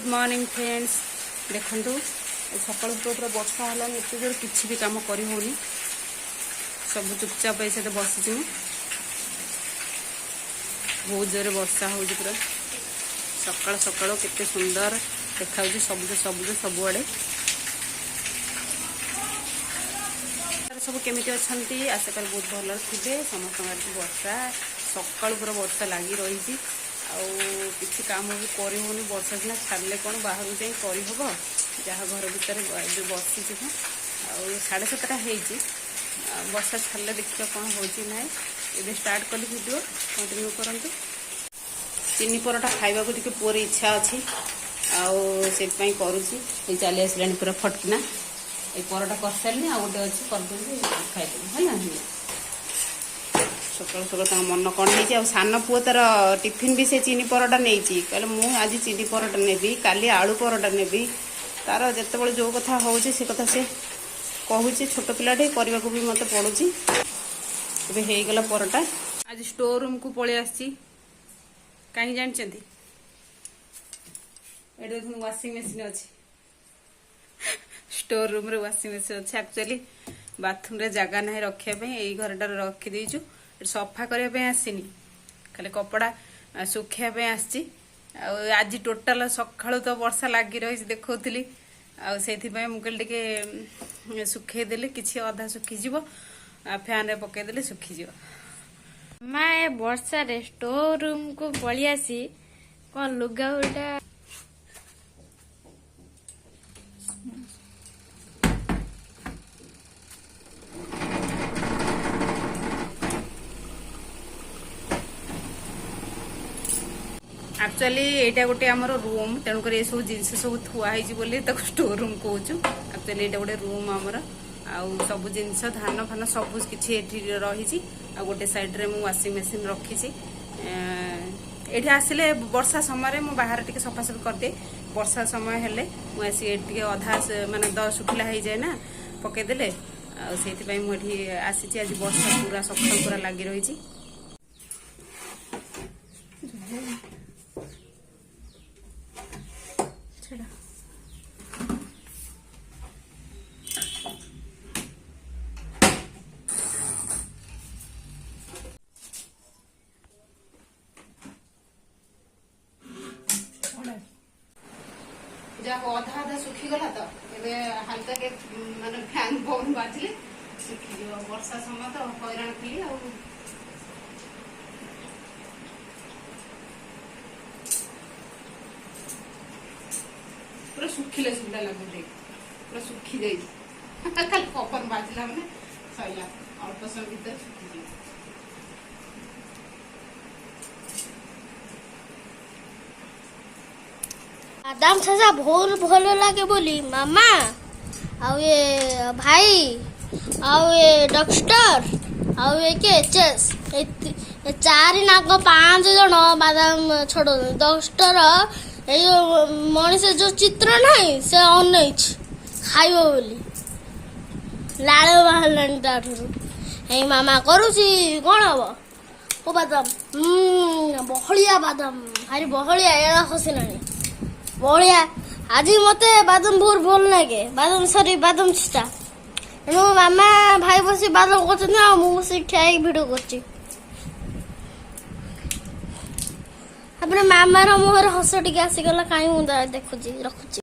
Good morning friends. देखो सकाल पूरा वर्षा है एत जोर किसी भी कम कर सब चुपचाप ऐसे बसी बहुत जोर वर्षा हो पूरा सकाल सकाल केते सुंदर देखा सबुज सबुज सबुआड़े सब केमी अच्छा आशा कर बहुत भल थे समस्त वर्षा सकाल पूरा वर्षा लगी रही किसी काम भी कर वर्षा दिना छाड़े कौन बाहर जाए करहब जहाँ घर भितर जो बसी साढ़े 7टा वर्षा छाड़े देखिए कौन हो ना ये स्टार्ट कली वीडियो कंटिन्यू करंतु। चीनी परोटा खाइबा को पुअर इच्छा अच्छी से करुँची चली आसानी पूरा फटकिना ये परोटा कर सारे आ गए अच्छी करदे खाइदेवी है सकाल सकाल मन कौन है सान पुओ तार टिफिन भी से चीनी परोटा नहीं कहले मुझे आज चीनी परोटा नेबी काली आलू परोटा नेबी तार जिते जो कथा हो कथा से कहूँ छोट पिलाटे करने को भी मत पड़ुची हो गला परोटा आज स्टोर रूम को पलि आसी कहीं जानते ये देखो वाशिंग मशीन अच्छी स्टोर रूम रे वाशिंग मशीन अच्छे एक्चुअली बाथरूम रे जगह ना रखापी यही घरटार रखीदेचु सफा करने आसनी खाली कपड़ा सुखापी आसी आज टोटाल सकाळु तो वर्षा लगी रही देखौली से मुझे सुखेदेली किसी अधा सुखीज फैन रे पकईदेले सुखीज माँ वर्षा रे स्टोर रूम को पलि आसी कौन लुगा उल्टा एक्चुअली यहाँ गोटे आमर रूम तेणुक ये सब जिन सब थुआई स्टोर रूम कहूँ एक्चुअली यहाँ गोटे रूम आमर आउ सब जिनस धान फान सब किसी रही गोटे साइड रे मु वाशिंग मशीन रखी ये आसिले वर्षा समय मु बाहर टे सफासफी करदे वर्षा समय हेले मुझे अधा माने सुखिला हो जाए ना पकईदेले से मुझे आसी आज वर्षा पूरा सकाल पूरा लगी रही जहाँ अधा अधा सुखीगला तो हल्का के माने फैन बंद बाजिले सुखी वर्षा समय तो हैरान थी पूरा सुखिले सुखिला लगुच पूरा सुखी जाइए खाली पवन बाजिला मैंने सैला अल्प समय भर सुखी जाए। बादाम छाछा बहुत भल लगे बोली मामा आउ ये भाई आउ ये डॉक्टर आउ ये के चेस ये चार नाक 5 जन बादाम छोड़ डॉक्टर ये मनीष जो चित्र नहीं से अनई खाइब बोली लाल बाहर मामा करुची कौन हम ओ बादाम बहलिया बादाम भारी बहलिया एड़ा खसी ना बढ़िया आज मत बादाम बहुत भल लगे बादाम सरी बादाम छिटा मामा भाई बस बादाम कर ठिया भिडियो कर मामार मुहर हस टे आसीगला कहीं मुझे देखुची रखुची।